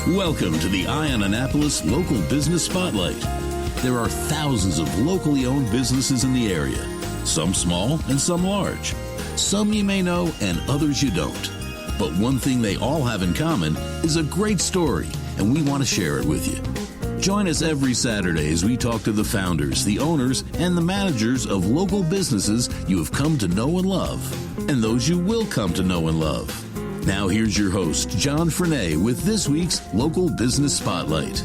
Welcome to the Eye on Annapolis Local Business Spotlight. There are thousands of locally owned businesses in the area, some small and some large. Some you may know and others you don't. But one thing they all have in common is a great story, and we want to share it with you. Join us every Saturday as we talk to the founders, the owners, and the managers of local businesses you have come to know and love, and those you will come to know and love. Now here's your host, John Frenay, with this week's Local Business Spotlight.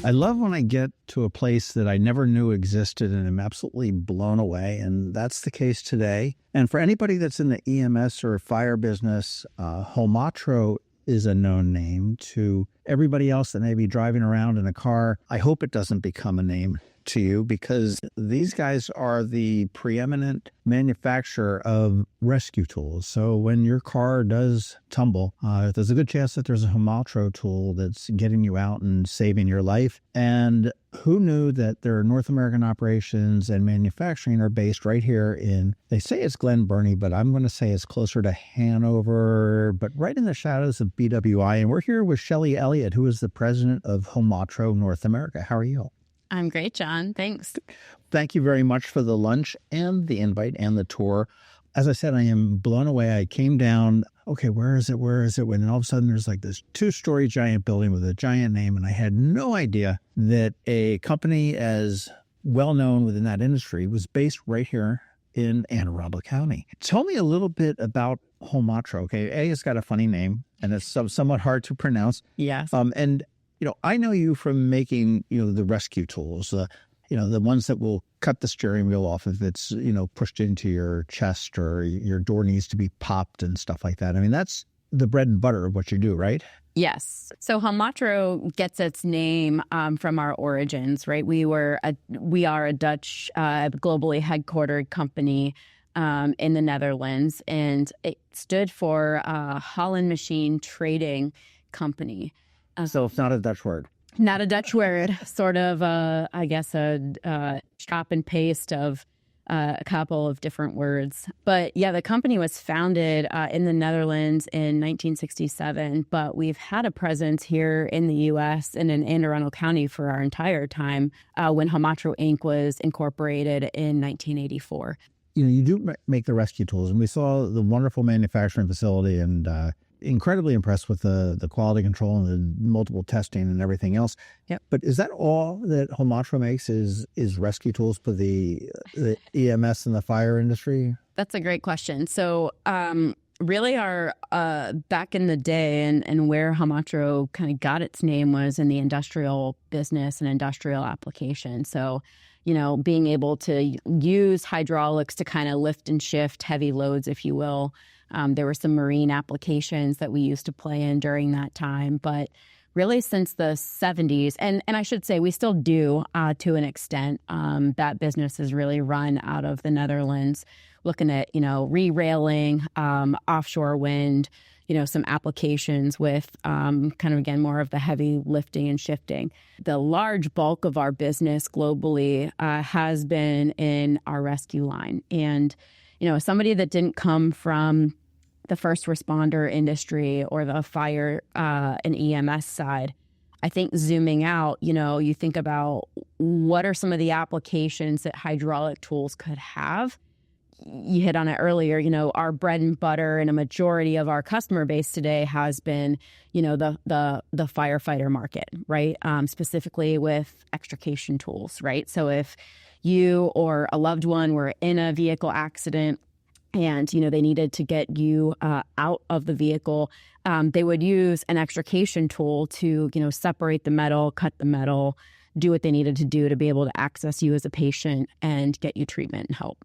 I love when I get to a place that I never knew existed and I'm absolutely blown away, and that's the case today. And for anybody that's in the EMS or fire business, Holmatro is a known name. To everybody else that may be driving around in a car, I hope it doesn't become a name to you, because these guys are the preeminent manufacturer of rescue tools. So when your car does tumble, there's a good chance that there's a Homaltro tool that's getting you out and saving your life. And who knew that their North American operations and manufacturing are based right here in, they say it's Glen Burnie, but I'm going to say it's closer to Hanover, but right in the shadows of BWI. And we're here with Shelly Elliott, who is the president of Holmatro North America. How are you? I'm great, John. Thanks. Thank you very much for the lunch and the invite and the tour. As I said, I am blown away. I came down, okay, where is it? When all of a sudden there's like this 2-story giant building with a giant name. And I had no idea that a company as well known within that industry was based right here in Anne Arundel County. Tell me a little bit about Holmatro. Okay, it's got a funny name and it's somewhat hard to pronounce. Yes. I know you from making, the rescue tools, the ones that will cut the steering wheel off if it's, pushed into your chest or your door needs to be popped and stuff like that. I mean, that's the bread and butter of what you do, right? Yes. So Holmatro gets its name from our origins, right? We are a Dutch, globally headquartered company in the Netherlands, and it stood for Holland Machine Trading Company. So it's not a Dutch word. Not a Dutch word, sort of, a chop and paste of a couple of different words. But yeah, the company was founded in the Netherlands in 1967, but we've had a presence here in the U.S. and in Anne Arundel County for our entire time when Holmatro Inc. was incorporated in 1984. You do make the rescue tools, and we saw the wonderful manufacturing facility and incredibly impressed with the quality control and the multiple testing and everything else. Yeah. But is that all that Holmatro makes is rescue tools for the EMS and the fire industry? That's a great question. So really our back in the day and where Holmatro kind of got its name was in the industrial business and industrial application. So, being able to use hydraulics to kind of lift and shift heavy loads, if you will. There were some marine applications that we used to play in during that time. But really since the 70s, and I should say we still do to an extent, that business is really run out of the Netherlands, looking at, re-railing, offshore wind, some applications with kind of, again, more of the heavy lifting and shifting. The large bulk of our business globally has been in our rescue line. And, somebody that didn't come from the first responder industry or the fire and EMS side, I think zooming out, you think about what are some of the applications that hydraulic tools could have. You hit on it earlier, our bread and butter and a majority of our customer base today has been, the firefighter market, right? Specifically with extrication tools, right? So if you or a loved one were in a vehicle accident and, they needed to get you out of the vehicle, they would use an extrication tool to, separate the metal, cut the metal, do what they needed to do to be able to access you as a patient and get you treatment and help.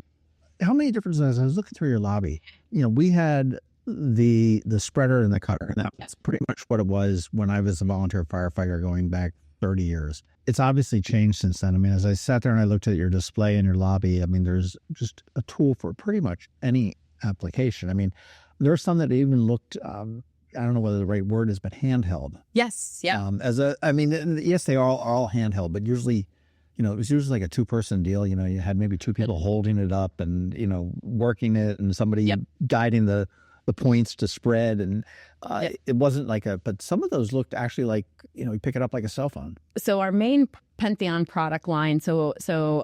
How many different sizes? I was looking through your lobby. We had the spreader and the cutter, and that's pretty much what it was when I was a volunteer firefighter going back 30 years. It's obviously changed since then. I mean, as I sat there and I looked at your display in your lobby, I mean, there's just a tool for pretty much any application. I mean, there are some that even looked, I don't know whether the right word is, but handheld. Yes. Yeah. Yes, they are all handheld, but usually, it was usually like a 2-person deal. You had maybe 2 people holding it up and, working it and somebody guiding the the points to spread. And it wasn't like but some of those looked actually like, you pick it up like a cell phone. So our main Pantheon product line, so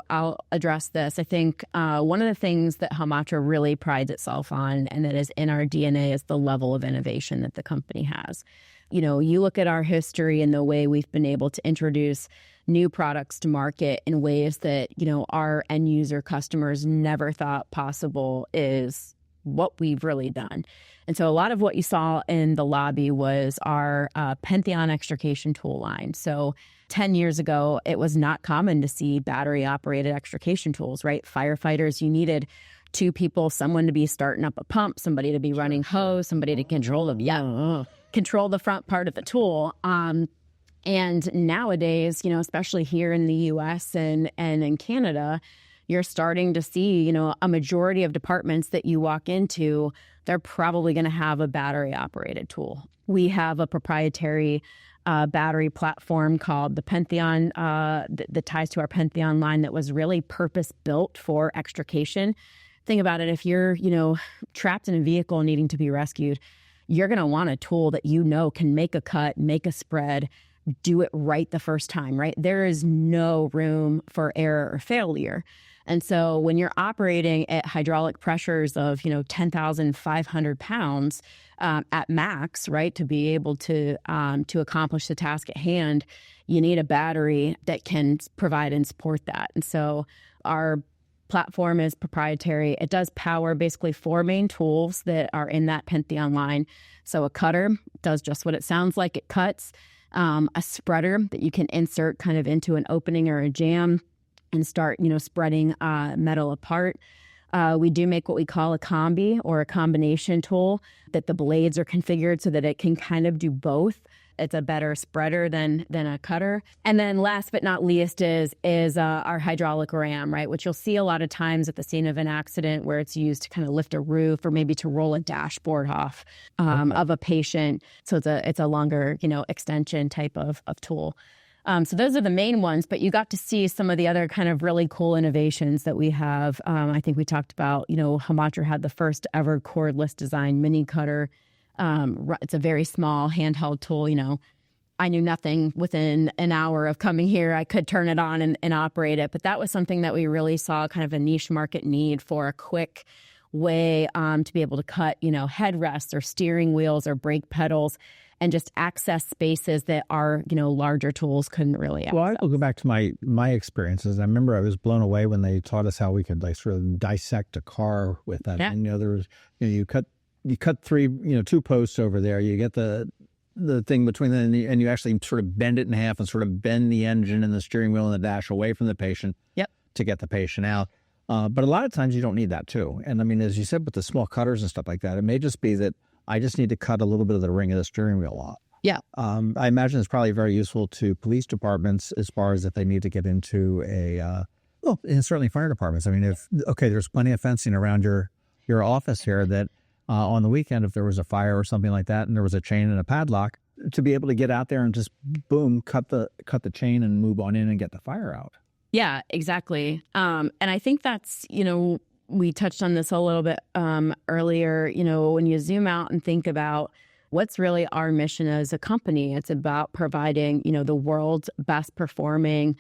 I'll address this. I think one of the things that Holmatro really prides itself on and that is in our DNA is the level of innovation that the company has. You look at our history and the way we've been able to introduce new products to market in ways that, our end user customers never thought possible is what we've really done. And so a lot of what you saw in the lobby was our Pantheon extrication tool line. So 10 years ago, it was not common to see battery-operated extrication tools, right? Firefighters, you needed two people, someone to be starting up a pump, somebody to be running hose, somebody to control the front part of the tool. And nowadays, especially here in the U.S. and in Canada, you're starting to see, a majority of departments that you walk into, they're probably going to have a battery-operated tool. We have a proprietary battery platform called the Pantheon that ties to our Pantheon line that was really purpose-built for extrication. Think about it. If you're, trapped in a vehicle needing to be rescued, you're going to want a tool that can make a cut, make a spread, do it right the first time, right? There is no room for error or failure. And so when you're operating at hydraulic pressures of, 10,500 pounds at max, right, to be able to accomplish the task at hand, you need a battery that can provide and support that. And so our platform is proprietary. It does power basically four main tools that are in that Pantheon line. So a cutter does just what it sounds like. It cuts. A spreader that you can insert kind of into an opening or a jam and start, spreading metal apart. We do make what we call a combi or a combination tool that the blades are configured so that it can kind of do both. It's a better spreader than a cutter. And then last but not least is our hydraulic ram, right? Which you'll see a lot of times at the scene of an accident where it's used to kind of lift a roof or maybe to roll a dashboard off of a patient. So it's a longer, extension type of tool. So those are the main ones, but you got to see some of the other kind of really cool innovations that we have. I think we talked about, Holmatro had the first ever cordless design mini cutter. It's a very small handheld tool. I knew nothing within an hour of coming here. I could turn it on and operate it. But that was something that we really saw kind of a niche market need for a quick way to be able to cut, headrests or steering wheels or brake pedals and just access spaces that our, larger tools couldn't really access. Well, I'll go back to my experiences. I remember I was blown away when they taught us how we could sort of dissect a car with that. Yeah. And, there was, you cut three, two posts over there. You get the thing between them, and you actually sort of bend it in half and sort of bend the engine and the steering wheel and the dash away from the patient to get the patient out. But a lot of times you don't need that too. And I mean, as you said, with the small cutters and stuff like that, it may just be that I just need to cut a little bit of the ring of the steering wheel off. Yeah. I imagine it's probably very useful to police departments as far as if they need to get into and certainly fire departments. I mean, there's plenty of fencing around your office here that on the weekend, if there was a fire or something like that and there was a chain and a padlock, to be able to get out there and just boom, cut the chain and move on in and get the fire out. Yeah, exactly. And I think that's, we touched on this a little bit earlier, when you zoom out and think about what's really our mission as a company, it's about providing, the world's best performing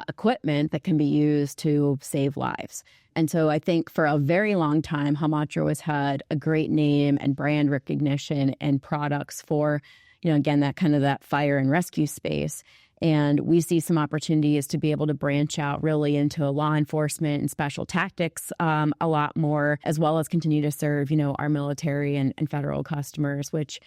equipment that can be used to save lives. And so I think for a very long time, Holmatro has had a great name and brand recognition and products for, again, that fire and rescue space. And we see some opportunities to be able to branch out really into law enforcement and special tactics a lot more, as well as continue to serve, our military and federal customers, which,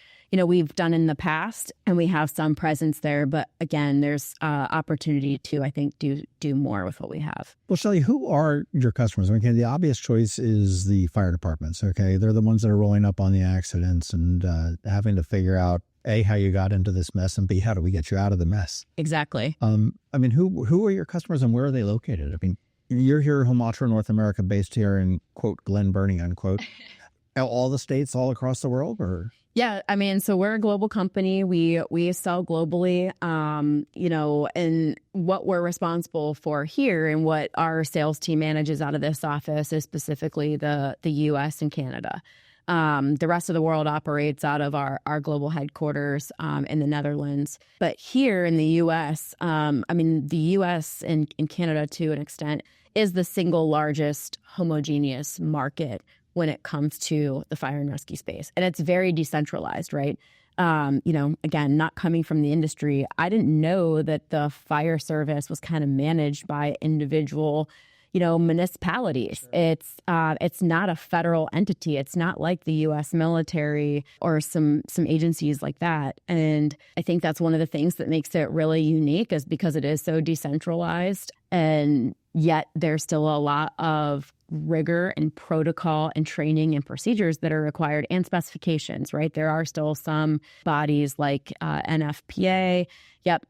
we've done in the past and we have some presence there. But again, there's opportunity to, I think, do more with what we have. Well, Shelly, who are your customers? Okay, the obvious choice is the fire departments. Okay, they're the ones that are rolling up on the accidents and having to figure out A, how you got into this mess, and B, how do we get you out of the mess? Exactly. I mean, who are your customers and where are they located? I mean, you're here, Holmatro, North America, based here in, quote, Glen Burnie, unquote. All the states all across the world, or? Yeah, I mean, so we're a global company. We sell globally, and what we're responsible for here and what our sales team manages out of this office is specifically the U.S. and Canada. The rest of the world operates out of our global headquarters in the Netherlands. But here in the U.S., the U.S. and Canada to an extent is the single largest homogeneous market when it comes to the fire and rescue space. And it's very decentralized, right? Again, not coming from the industry, I didn't know that the fire service was kind of managed by individual municipalities. It's not a federal entity. It's not like the U.S. military or some agencies like that. And I think that's one of the things that makes it really unique is because it is so decentralized, and yet there's still a lot of rigor and protocol and training and procedures that are required and specifications, right? There are still some bodies like NFPA,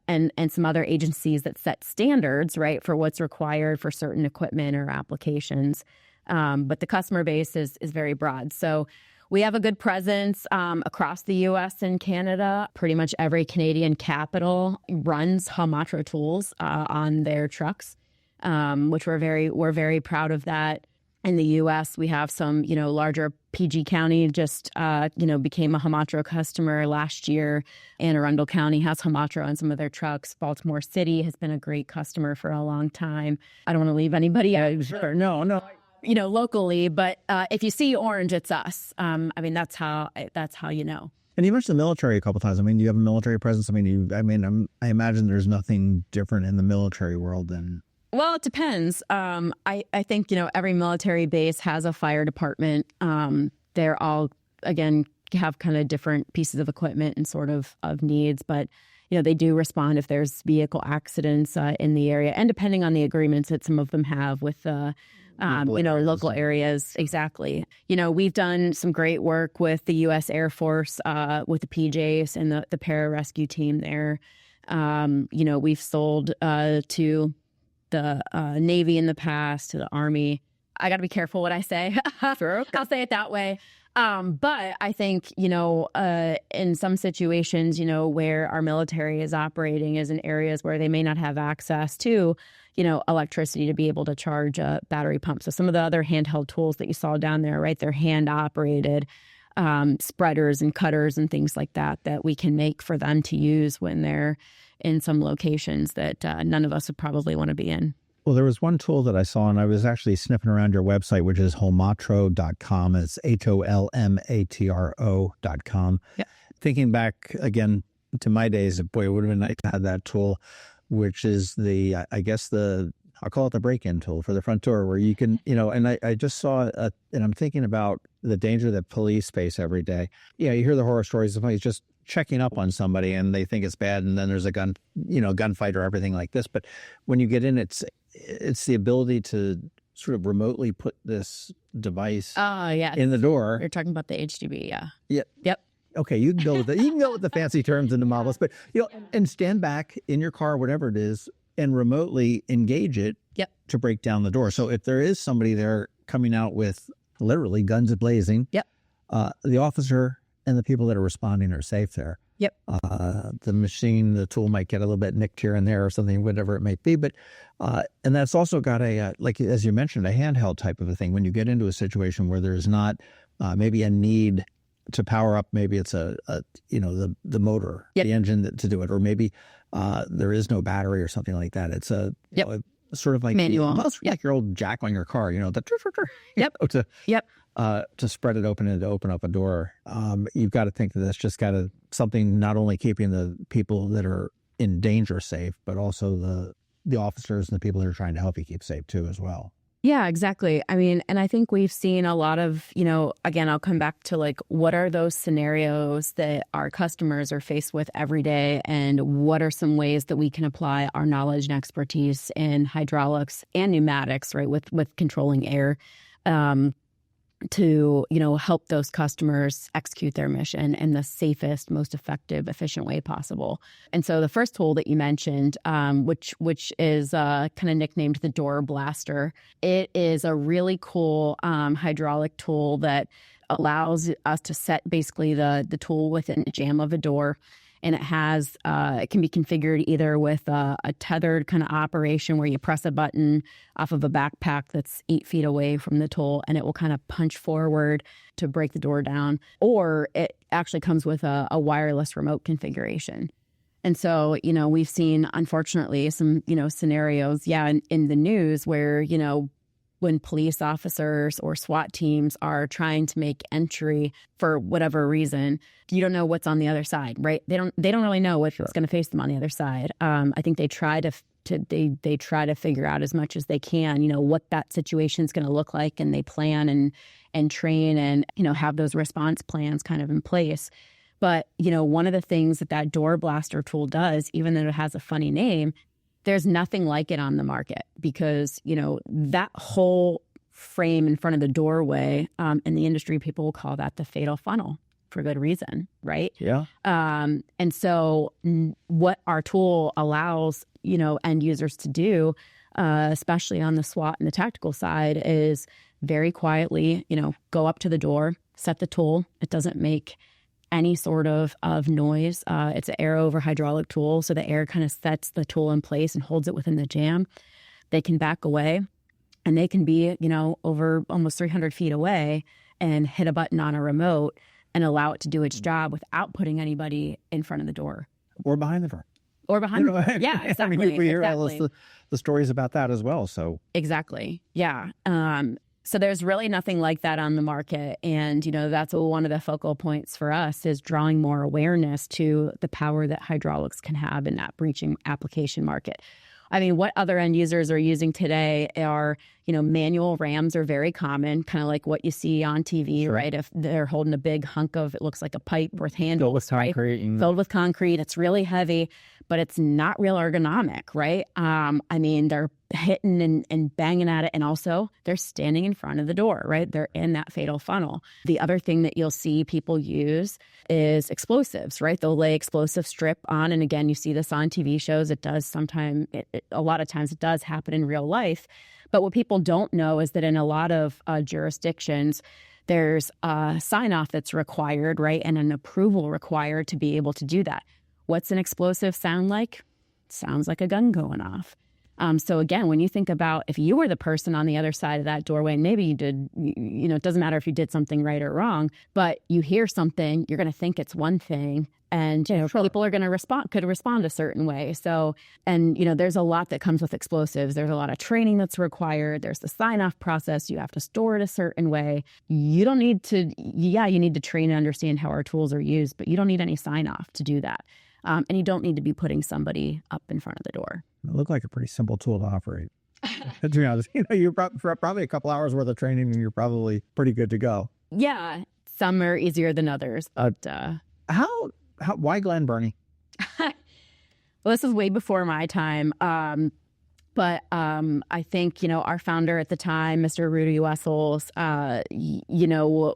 and some other agencies that set standards, right, for what's required for certain equipment or applications. But the customer base is very broad. So we have a good presence across the U.S. and Canada. Pretty much every Canadian capital runs Holmatro tools on their trucks, which we're very proud of that. In the U.S., we have some, larger PG County just, became a Holmatro customer last year. Anne Arundel County has Holmatro on some of their trucks. Baltimore City has been a great customer for a long time. I don't want to leave anybody out. Sure. No. Locally, but if you see orange, it's us. That's how you know. And you mentioned the military a couple of times. Do you have a military presence? I imagine there's nothing different in the military world than. Well, it depends. I think, every military base has a fire department. They're all, again, have kind of different pieces of equipment and sort of needs. But, they do respond if there's vehicle accidents in the area. And depending on the agreements that some of them have with local areas. Exactly. We've done some great work with the U.S. Air Force, with the PJs and the pararescue team there. We've sold to the Navy in the past, to the Army. I got to be careful what I say. Sure, okay. I'll say it that way. But I think, in some situations, where our military is operating is in areas where they may not have access to, electricity to be able to charge a battery pump. So some of the other handheld tools that you saw down there, right, they're hand operated spreaders and cutters and things like that we can make for them to use when they're in some locations that none of us would probably want to be in. Well, there was one tool that I saw, and I was actually sniffing around your website, which is holmatro.com. It's HOLMATRO.com. Yep. Thinking back again to my days, boy, it would have been nice to have that tool, which is I'll call it the break-in tool for the front door, where you can, and I just saw, and I'm thinking about the danger that police face every day. You hear the horror stories of somebody just checking up on somebody and they think it's bad, and then there's a gunfight or everything like this. But when you get in, it's the ability to sort of remotely put this device in the door. You're talking about the HDB, yeah. Yep. Okay, you can go with the fancy terms and the models, but and stand back in your car, whatever it is, and remotely engage it to break down the door. So if there is somebody there coming out with literally guns blazing, the officer and the people that are responding are safe there. Yep. The tool might get a little bit nicked here and there or something, whatever it might be. But and that's also got like, as you mentioned, a handheld type of a thing. When you get into a situation where there's not maybe a need to power up, maybe it's the motor, the engine to do it, or maybe there is no battery or something like that. It's a sort of like manual, like your old jack on your car, to spread it open and to open up a door. You've got to think that that's just got something not only keeping the people that are in danger safe, but also the officers and the people that are trying to help you keep safe too as well. Yeah, exactly. And I think we've seen a lot of, again, I'll come back to like, what are those scenarios that our customers are faced with every day? And what are some ways that we can apply our knowledge and expertise in hydraulics and pneumatics, right, with controlling air, to, help those customers execute their mission in the safest, most effective, efficient way possible. And so the first tool that you mentioned, which is kind of nicknamed the Door Blaster, it is a really cool hydraulic tool that allows us to set basically the tool within the jamb of a door. And it can be configured either with a tethered kind of operation where you press a button off of a backpack that's 8 feet away from the tool, and it will kind of punch forward to break the door down. Or it actually comes with a wireless remote configuration. And so, we've seen, unfortunately, some, scenarios, in the news where, when police officers or SWAT teams are trying to make entry for whatever reason, you don't know what's on the other side, right? They don't really know what's going to face them on the other side. I think they try to figure out as much as they can, what that situation is going to look like, and they plan and train and, have those response plans kind of in place. But, one of the things that door blaster tool does, even though it has a funny name, there's nothing like it on the market, because, that whole frame in front of the doorway, in the industry, people will call that the fatal funnel for good reason, right? Yeah. And so what our tool allows, end users to do, especially on the SWAT and the tactical side, is very quietly, go up to the door, set the tool. It doesn't make any sort of noise. It's an air over hydraulic tool, so the air kind of sets the tool in place and holds it within the jam. They can back away, and they can be, over almost 300 feet away and hit a button on a remote and allow it to do its job without putting anybody in front of the door. Or behind the door. Or behind Yeah, exactly. We hear all the stories about that as well. So exactly. Yeah. So there's really nothing like that on the market. And, that's one of the focal points for us, is drawing more awareness to the power that hydraulics can have in that breaching application market. I mean, what other end users are using today are, manual rams are very common, kind of like what you see on TV, sure. Right? If they're holding a big hunk of, it looks like a pipe with handles. Filled with concrete. Right? Filled with concrete. It's really heavy, but it's not real ergonomic, right? They're hitting and banging at it. And also they're standing in front of the door, right? They're in that fatal funnel. The other thing that you'll see people use is explosives, right? They'll lay explosive strip on. And again, you see this on TV shows. It does sometimes, a lot of times it does happen in real life. But what people don't know is that in a lot of jurisdictions, there's a sign-off that's required, right? And an approval required to be able to do that. What's an explosive sound like? Sounds like a gun going off. So again, when you think about if you were the person on the other side of that doorway, and maybe you did, it doesn't matter if you did something right or wrong, but you hear something, you're going to think it's one thing, and sure. People are going to could respond a certain way. So, and there's a lot that comes with explosives. There's a lot of training that's required. There's the sign-off process. You have to store it a certain way. You don't need to. You need to train and understand how our tools are used, but you don't need any sign-off to do that. And you don't need to be putting somebody up in front of the door. It looked like a pretty simple tool to operate. To be honest, you're probably a couple hours worth of training, and you're probably pretty good to go. Yeah, some are easier than others. But why Glen Burnie? Well, this is way before my time. But I think, our founder at the time, Mr. Rudy Wessels,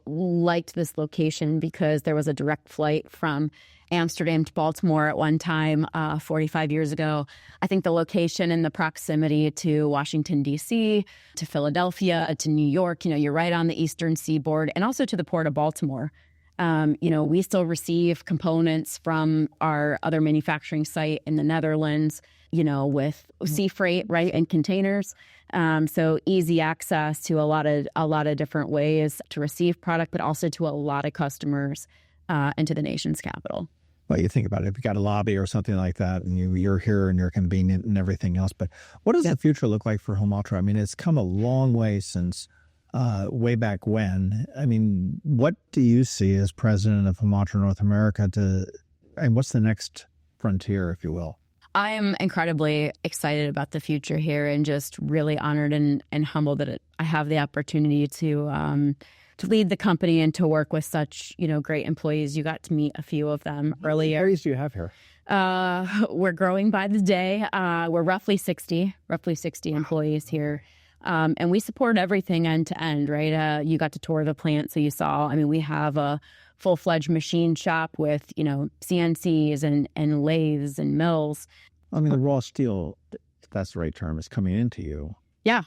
liked this location because there was a direct flight from Amsterdam to Baltimore at one time 45 years ago. I think the location and the proximity to Washington, D.C., to Philadelphia, to New York, you're right on the eastern seaboard, and also to the port of Baltimore. We still receive components from our other manufacturing site in the Netherlands, with sea freight, right, and containers. So easy access to a lot of different ways to receive product, but also to a lot of customers and to the nation's capital. Well, you think about it, if you got a lobby or something like that, and you're here and you're convenient and everything else. But what does the future look like for Homaltro? I mean, it's come a long way since way back when. I mean, what do you see as president of Homaltro North America and what's the next frontier, if you will? I am incredibly excited about the future here, and just really honored and humbled that I have the opportunity to lead the company and to work with such, great employees. You got to meet a few of them earlier. How many employees do you have here? We're growing by the day. We're roughly 60 employees here. And we support everything end to end, right? You got to tour the plant, so you saw, we have a full-fledged machine shop with, CNCs and lathes and mills. The raw steel, if that's the right term, is coming into you. Yeah.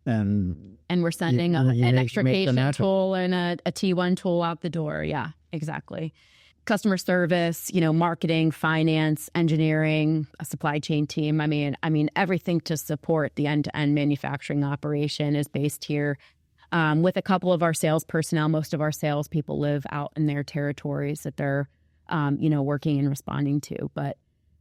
And we're sending an extrication tool and a T1 tool out the door. Yeah, exactly. customer service, marketing, finance, engineering, a supply chain team. I mean, everything to support the end-to-end manufacturing operation is based here. With a couple of our sales personnel, most of our salespeople live out in their territories that they're, working and responding to. But,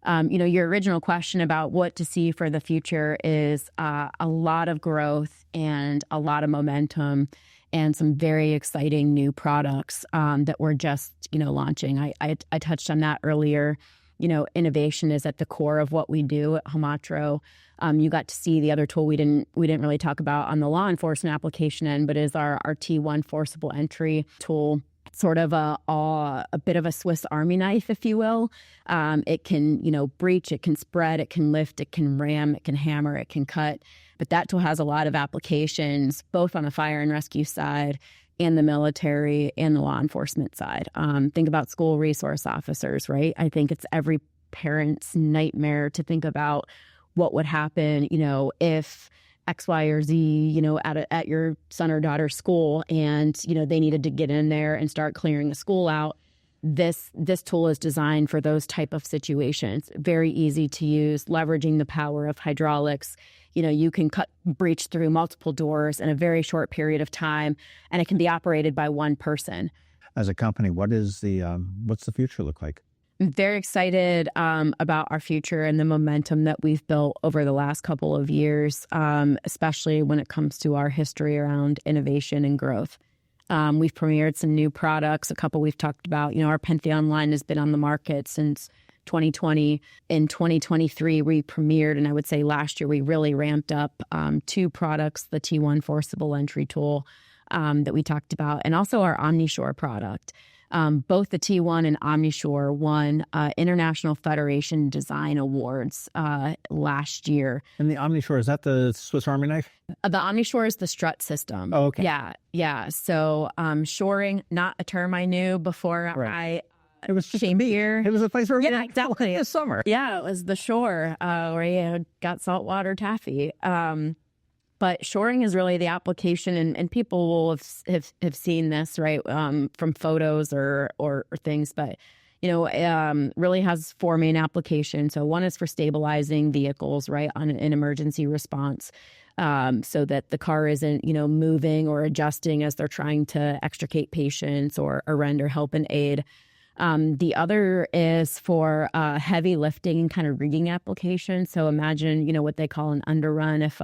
your original question about what to see for the future is a lot of growth and a lot of momentum and some very exciting new products that we're just, launching. I touched on that earlier. Innovation is at the core of what we do at Holmatro. You got to see the other tool we didn't really talk about on the law enforcement application end, but is our T1 forcible entry tool. Sort of a bit of a Swiss Army knife, if you will. It can, breach, it can spread, it can lift, it can ram, it can hammer, it can cut. But that tool has a lot of applications, both on the fire and rescue side and the military and the law enforcement side. Think about school resource officers, right? I think it's every parent's nightmare to think about what would happen, if X, Y, or Z, at your son or daughter's school, and, they needed to get in there and start clearing the school out. This tool is designed for those type of situations. Very easy to use, leveraging the power of hydraulics. You can breach through multiple doors in a very short period of time, and it can be operated by one person. As a company, what's the future look like? I'm very excited about our future and the momentum that we've built over the last couple of years, especially when it comes to our history around innovation and growth. We've premiered some new products, a couple we've talked about. Our Pantheon line has been on the market since 2020. In 2023, we premiered, and I would say last year we really ramped up 2 products, the T1 forcible entry tool that we talked about, and also our OmniShore product. Both the T1 and OmniShore won International Federation Design Awards last year. And the OmniShore, is that the Swiss Army knife? The OmniShore is the strut system. Oh, okay. Yeah. So shoring, not a term I knew before Right. It was came here. It was a place where we went exactly this summer. Yeah, it was the shore where you got saltwater taffy. But shoring is really the application, and people will have seen this, right, from photos or things. But, really has 4 main applications. So one is for stabilizing vehicles, right, on an emergency response, so that the car isn't, moving or adjusting as they're trying to extricate patients or render help and aid. The other is for heavy lifting and kind of rigging application. So imagine, what they call an underrun. If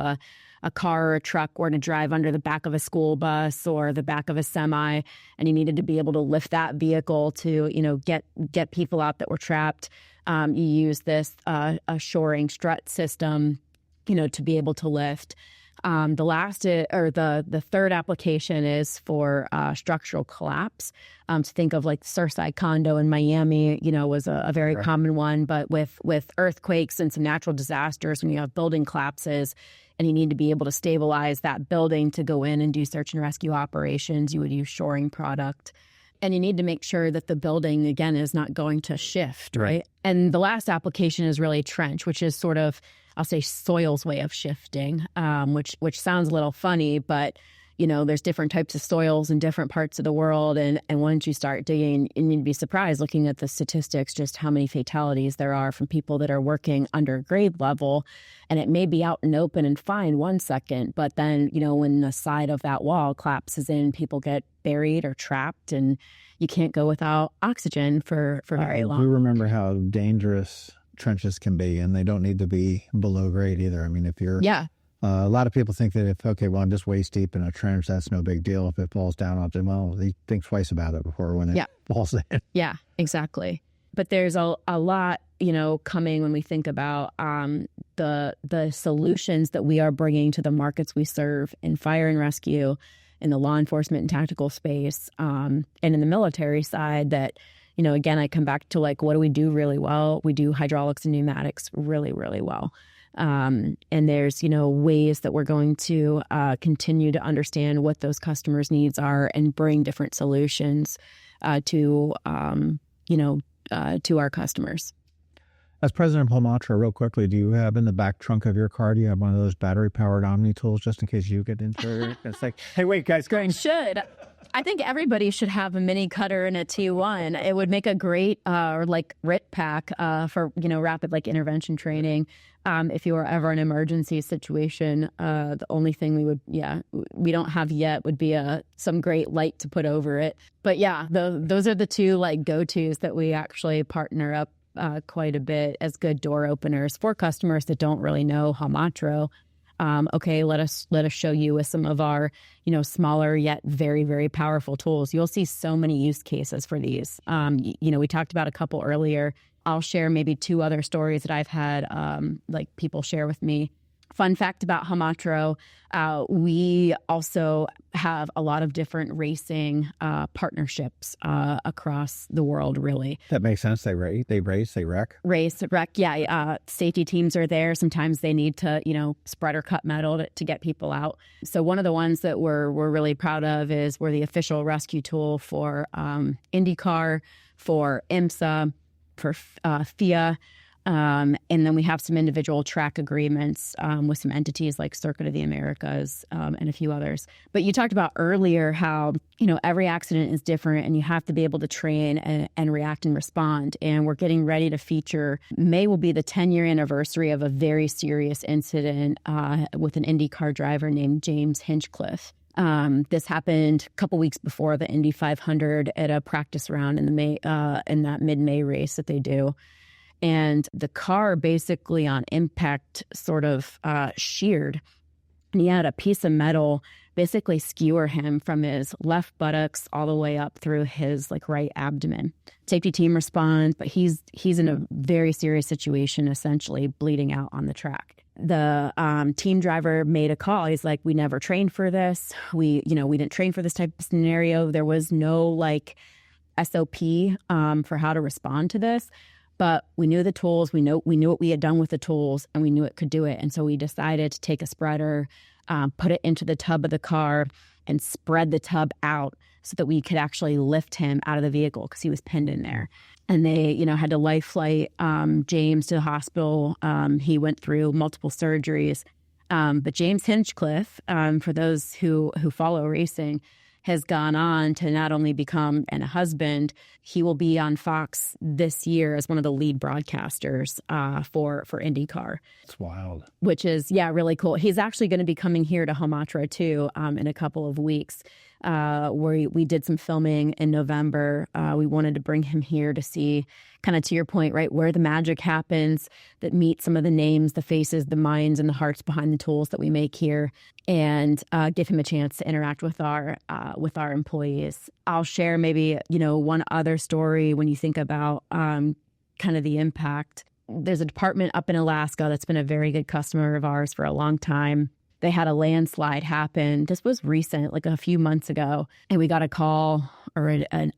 a car or a truck were to drive under the back of a school bus or the back of a semi, and you needed to be able to lift that vehicle to, get people out that were trapped, you use this a shoring strut system, to be able to lift. The third application is for structural collapse. To think of like the Surfside condo in Miami, was a very common one. But with earthquakes and some natural disasters, when you have building collapses and you need to be able to stabilize that building to go in and do search and rescue operations, you would use shoring product. And you need to make sure that the building, again, is not going to shift, right? And the last application is really trench, which is sort of, I'll say, soil's way of shifting, which sounds a little funny, but, there's different types of soils in different parts of the world. And once you start digging, and you'd be surprised looking at the statistics, just how many fatalities there are from people that are working under grade level. And it may be out and open and fine 1 second, but then, when the side of that wall collapses in, people get buried or trapped, and you can't go without oxygen for very long. We remember how dangerous trenches can be, and they don't need to be below grade either. I mean, if you're... Yeah. A lot of people think that I'm just waist deep in a trench, that's no big deal. If it falls down on them, well, they think twice about it before when it falls in. Yeah, exactly. But there's a lot, coming when we think about the solutions that we are bringing to the markets we serve in fire and rescue, in the law enforcement and tactical space, and in the military side that, again, I come back to like, what do we do really well? We do hydraulics and pneumatics really, really well. And there's, ways that we're going to continue to understand what those customers' needs are and bring different solutions to our customers. As president of Holmatro, real quickly, do you have in the back trunk of your car, do you have one of those battery-powered Omni tools just in case you get into it? It's like, hey, wait, guys, go ahead. Should. I think everybody should have a mini cutter and a T1. It would make a great RIT pack for rapid intervention training. If you were ever in an emergency situation, the only thing we don't have yet would be some great light to put over it. But yeah, those are the two go-tos that we actually partner up quite a bit as good door openers for customers that don't really know Holmatro. Okay, let us show you with some of our, smaller yet very, very powerful tools. You'll see so many use cases for these. We talked about a couple earlier. I'll share maybe two other stories that I've had, people share with me. Fun fact about Holmatro, we also have a lot of different racing partnerships across the world, really. That makes sense. They race, they wreck. Yeah. Safety teams are there. Sometimes they need to, spread or cut metal to get people out. So one of the ones that we're really proud of is we're the official rescue tool for IndyCar, for IMSA, for FIA. And then we have some individual track agreements with some entities like Circuit of the Americas and a few others. But you talked about earlier how, every accident is different and you have to be able to train and react and respond. And we're getting ready to feature, May will be the 10-year anniversary of a very serious incident with an IndyCar driver named James Hinchcliffe. This happened a couple weeks before the Indy 500 at a practice round in that mid-May race that they do. And the car basically on impact sort of sheared. And he had a piece of metal basically skewer him from his left buttocks all the way up through his right abdomen. Safety team responds, but he's in a very serious situation, essentially bleeding out on the track. The team driver made a call. He's like, we never trained for this. We didn't train for this type of scenario. There was no SOP for how to respond to this. But we knew the tools, we knew what we had done with the tools, and we knew it could do it. And so we decided to take a spreader, put it into the tub of the car, and spread the tub out so that we could actually lift him out of the vehicle because he was pinned in there. And they, had to life flight James to the hospital. He went through multiple surgeries. But James Hinchcliffe, for those who follow racing, has gone on to not only become a husband, he will be on Fox this year as one of the lead broadcasters for IndyCar. It's wild. Which is, really cool. He's actually going to be coming here to Holmatro, too, in a couple of weeks, where we did some filming in November. We wanted to bring him here to see, kind of to your point, right, where the magic happens, that meet some of the names, the faces, the minds, and the hearts behind the tools that we make here, and give him a chance to interact with our employees. I'll share maybe, one other story when you think about kind of the impact. There's a department up in Alaska that's been a very good customer of ours for a long time. They had a landslide happen. This was recent, a few months ago. And we got a call or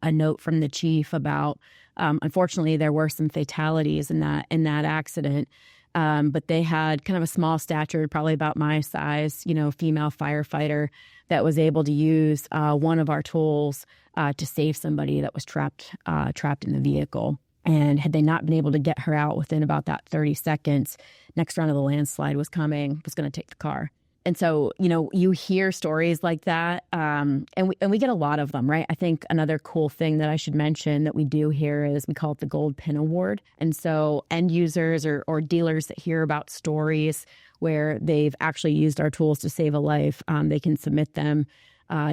a note from the chief about, unfortunately, there were some fatalities in that accident. But they had kind of a small stature, probably about my size, female firefighter that was able to use one of our tools to save somebody that was trapped in the vehicle. And had they not been able to get her out within about that 30 seconds, next round of the landslide was coming, was going to take the car. And so, you hear stories like that, and we get a lot of them, right? I think another cool thing that I should mention that we do here is we call it the Gold Pin Award. And so end users or dealers that hear about stories where they've actually used our tools to save a life, they can submit them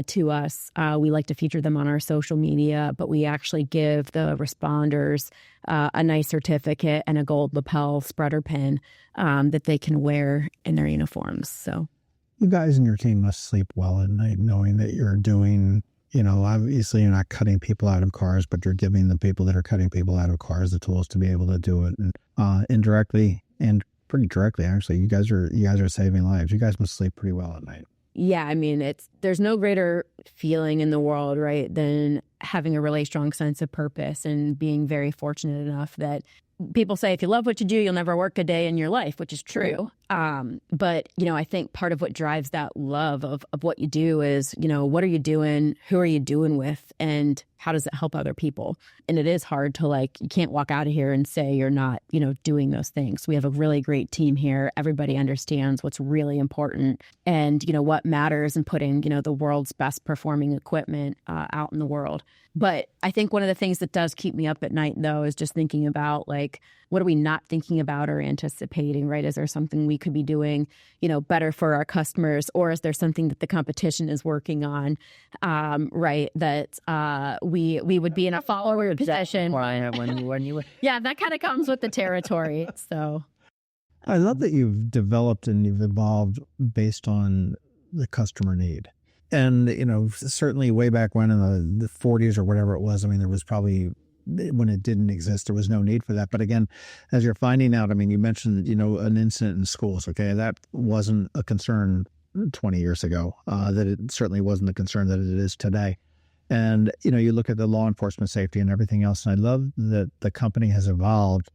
to us. We like to feature them on our social media, but we actually give the responders a nice certificate and a gold lapel spreader pin that they can wear in their uniforms. So you guys and your team must sleep well at night knowing that you're doing, obviously you're not cutting people out of cars, but you're giving the people that are cutting people out of cars the tools to be able to do it. And indirectly and pretty directly, actually, you guys are saving lives. You guys must sleep pretty well at night. Yeah, I mean, there's no greater feeling in the world, right, than having a really strong sense of purpose and being very fortunate enough that people say if you love what you do, you'll never work a day in your life, which is true. But, I think part of what drives that love of what you do is, what are you doing? Who are you doing with? And how does it help other people? And it is hard to you can't walk out of here and say you're not, doing those things. We have a really great team here. Everybody understands what's really important and, what matters in putting, the world's best performing equipment out in the world. But I think one of the things that does keep me up at night, though, is just thinking about what are we not thinking about or anticipating, right? Is there something we could be doing, better for our customers? Or is there something that the competition is working on, right? That we would be in a follower position. When you Yeah, that kind of comes with the territory. So I love that you've developed and you've evolved based on the customer need. And, certainly way back when in the 40s or whatever it was, there was probably, when it didn't exist, there was no need for that. But again, as you're finding out, you mentioned, an incident in schools, okay? That wasn't a concern 20 years ago, that it certainly wasn't the concern that it is today. And, you look at the law enforcement safety and everything else, and I love that the company has evolved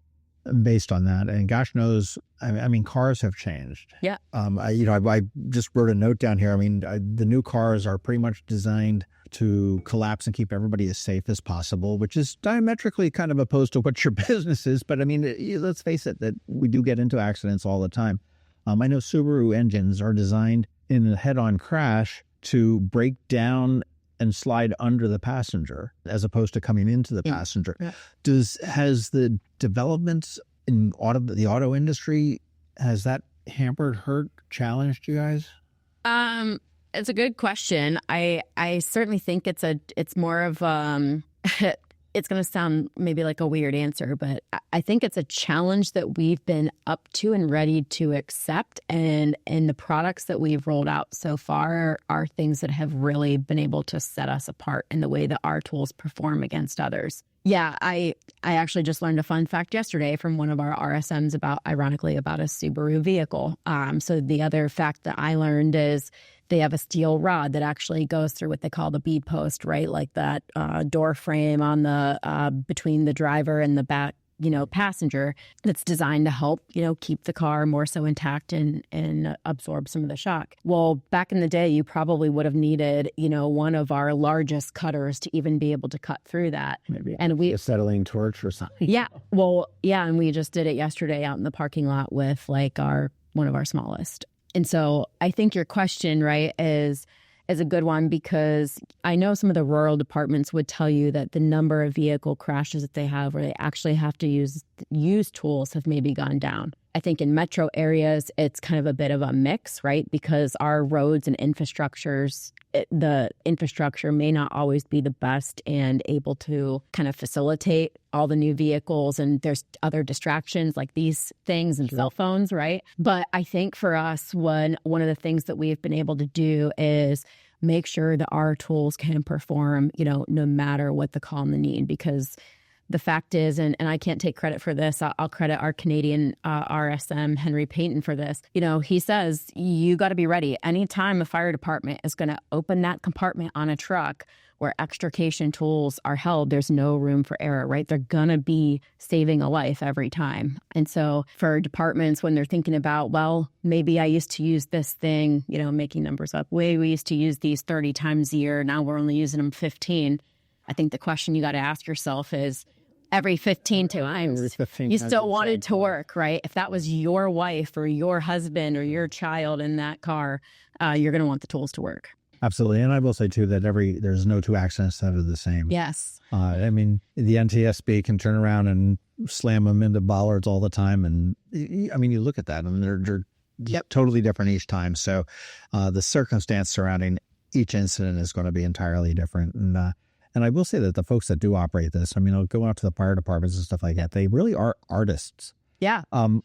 based on that. And gosh knows, cars have changed. Yeah. I just wrote a note down here. The new cars are pretty much designed to collapse and keep everybody as safe as possible, which is diametrically kind of opposed to what your business is. But let's face it, that we do get into accidents all the time. I know Subaru engines are designed in a head-on crash to break down and slide under the passenger as opposed to coming into the passenger. Yeah. Has the developments in the auto industry, has that hampered, hurt, challenged you guys? It's a good question. I certainly think it's more of it's going to sound maybe like a weird answer, but I think it's a challenge that we've been up to and ready to accept. And the products that we've rolled out so far are things that have really been able to set us apart in the way that our tools perform against others. Yeah, I actually just learned a fun fact yesterday from one of our RSMs ironically, about a Subaru vehicle. So the other fact that I learned is they have a steel rod that actually goes through what they call the B post, right? Like that door frame on the between the driver and the back, passenger, that's designed to help, keep the car more so intact and absorb some of the shock. Well, back in the day, you probably would have needed, one of our largest cutters to even be able to cut through that. Maybe and a acetylene torch or something. Yeah. Well, yeah. And we just did it yesterday out in the parking lot with one of our smallest. And so I think your question, right, is a good one, because I know some of the rural departments would tell you that the number of vehicle crashes that they have where they actually have to use tools have maybe gone down. I think in metro areas, it's kind of a bit of a mix, right? Because our roads and the infrastructure may not always be the best and able to kind of facilitate all the new vehicles. And there's other distractions like these things and cell phones, right? But I think for us, one of the things that we've been able to do is make sure that our tools can perform, no matter what the call and the need, because the fact is, and I can't take credit for this, I'll credit our Canadian RSM, Henry Payton, for this. He says, you got to be ready. Anytime a fire department is going to open that compartment on a truck where extrication tools are held, there's no room for error, right? They're going to be saving a life every time. And so for departments, when they're thinking about, well, maybe I used to use this thing, making numbers up, we used to use these 30 times a year. Now we're only using them 15. I think the question you got to ask yourself is, every 15 times, you still wanted to work, right? If that was your wife or your husband or your child in that car, you're going to want the tools to work. Absolutely. And I will say, too, that there's no two accidents that are the same. Yes. The NTSB can turn around and slam them into bollards all the time. And, you look at that, and they're totally different each time. So the circumstance surrounding each incident is going to be entirely different. And I will say that the folks that do operate this, I'll go out to the fire departments and stuff like that. They really are artists. Yeah. An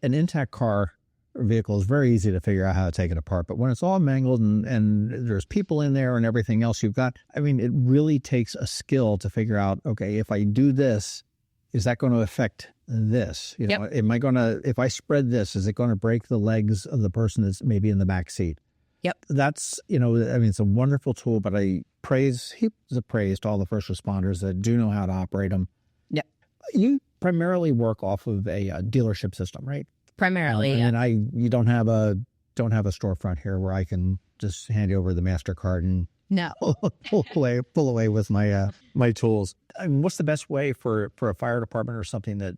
intact car or vehicle is very easy to figure out how to take it apart. But when it's all mangled and there's people in there and everything else you've got, it really takes a skill to figure out, okay, if I do this, is that going to affect this? If I spread this, is it going to break the legs of the person that's maybe in the back seat? Yep. That's, it's a wonderful tool, but I heaps of praise to all the first responders that do know how to operate them. Yep. You primarily work off of a dealership system, right? Primarily, and you don't have a storefront here where I can just hand you over the MasterCard and no. pull away with my my tools. I mean, what's the best way for a fire department or something that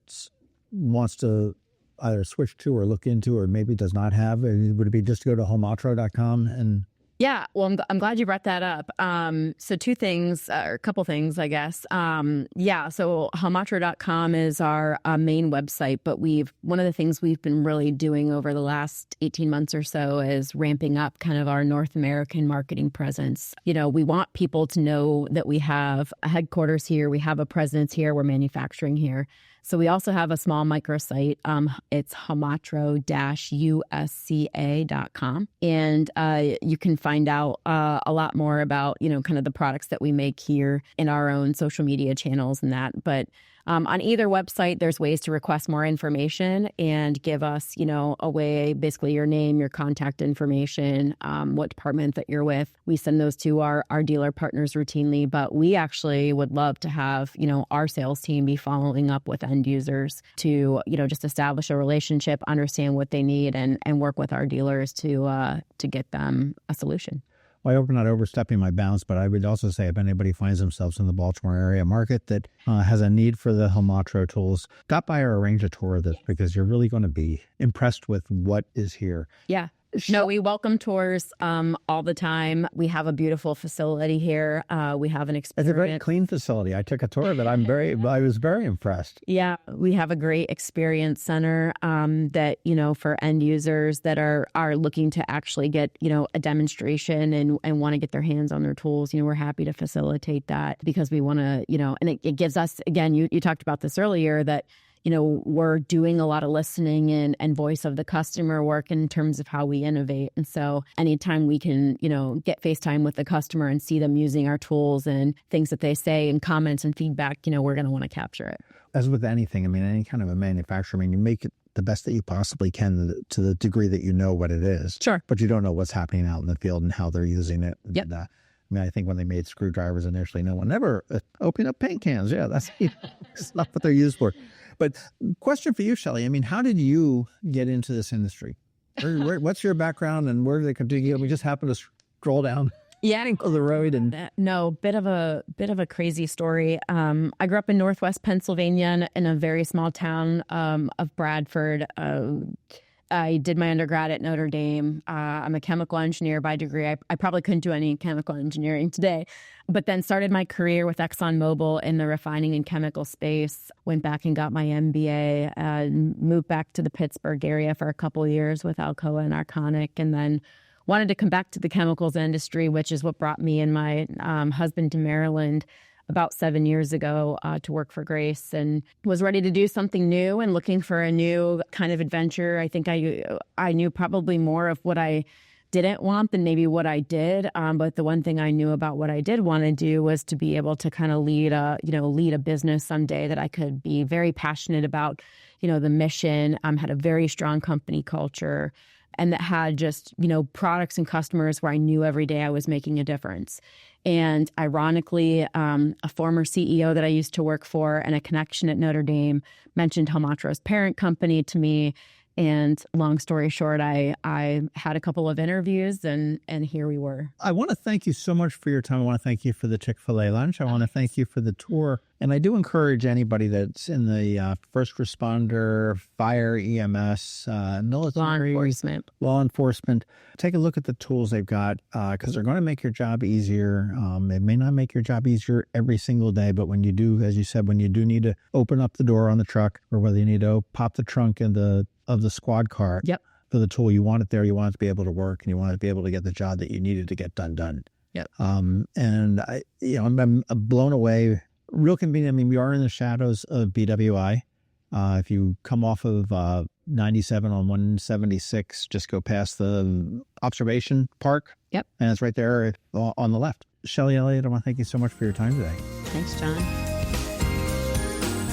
wants to either switch to or look into or maybe does not have? Would it be just to go to homaltro.com and... Yeah, well, I'm glad you brought that up. So two things, or a couple things, I guess. So Holmatro.com is our main website, but one of the things we've been really doing over the last 18 months or so is ramping up kind of our North American marketing presence. You know, we want people to know that we have a headquarters here, we have a presence here, we're manufacturing here. So we also have a small microsite. It's homaltro-usca.com. And you can find out a lot more about, kind of the products that we make here in our own social media channels and that. But on either website, there's ways to request more information and give us, a way, basically your name, your contact information, what department that you're with. We send those to our dealer partners routinely, but we actually would love to have, our sales team be following up with end users to, just establish a relationship, understand what they need and work with our dealers to get them a solution. Well, I hope I'm not overstepping my bounds, but I would also say if anybody finds themselves in the Baltimore area market that has a need for the Holmatro tools, stop by or arrange a tour of this because you're really going to be impressed with what is here. Yeah. No, we welcome tours all the time. We have a beautiful facility here. We have an experience. It's a very clean facility. I took a tour of it. I was very impressed. Yeah, we have a great experience center that, for end users that are looking to actually get, a demonstration and want to get their hands on their tools. We're happy to facilitate that because we want to, and it gives us, again, you talked about this earlier, that we're doing a lot of listening and voice of the customer work in terms of how we innovate. And so anytime we can, get FaceTime with the customer and see them using our tools and things that they say and comments and feedback, we're going to want to capture it. As with anything, any kind of a manufacturer, you make it the best that you possibly can to the degree that you know what it is. Sure. But you don't know what's happening out in the field and how they're using it. Yep. And, I think when they made screwdrivers initially, no one ever opened up paint cans. Yeah, that's not what they're used for. But question for you, Shelly. How did you get into this industry? What's your background and where did they continue? We just happened to scroll down the road and no, bit of a crazy story. I grew up in Northwest Pennsylvania in a very small town of Bradford. I did my undergrad at Notre Dame. I'm a chemical engineer by degree. I probably couldn't do any chemical engineering today, but then started my career with ExxonMobil in the refining and chemical space, went back and got my MBA, moved back to the Pittsburgh area for a couple of years with Alcoa and Arconic, and then wanted to come back to the chemicals industry, which is what brought me and my husband to Maryland about 7 years ago to work for Grace, and was ready to do something new and looking for a new kind of adventure. I think I knew probably more of what I didn't want than maybe what I did. But the one thing I knew about what I did want to do was to be able to kind of lead a business someday that I could be very passionate about, the mission, had a very strong company culture, and that had just, products and customers where I knew every day I was making a difference. And ironically, a former CEO that I used to work for and a connection at Notre Dame mentioned Holmatro's parent company to me. And long story short, I had a couple of interviews and here we were. I want to thank you so much for your time. I want to thank you for the Chick-fil-A lunch. I want to thank you for the tour. And I do encourage anybody that's in the first responder, fire, EMS, military, law enforcement, take a look at the tools they've got because they're going to make your job easier. It may not make your job easier every single day, but when you do, as you said, when you do need to open up the door on the truck or whether you need to pop the trunk of the squad car for the tool, you want it there, you want it to be able to work, and you want it to be able to get the job that you needed to get done. Yep. And I'm blown away. Real convenient. We are in the shadows of BWI. If you come off of 97 on 176, just go past the observation park. Yep. And it's right there on the left. Shelly Elliott, I want to thank you so much for your time today. Thanks, John.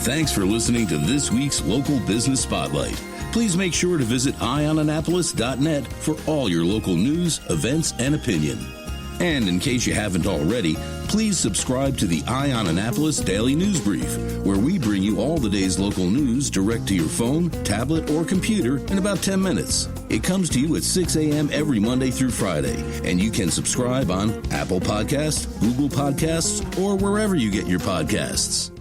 Thanks for listening to this week's Local Business Spotlight. Please make sure to visit eyeonannapolis.net for all your local news, events, and opinion. And in case you haven't already, please subscribe to the Eye on Annapolis Daily News Brief, where we bring you all the day's local news direct to your phone, tablet, or computer in about 10 minutes. It comes to you at 6 a.m. every Monday through Friday, and you can subscribe on Apple Podcasts, Google Podcasts, or wherever you get your podcasts.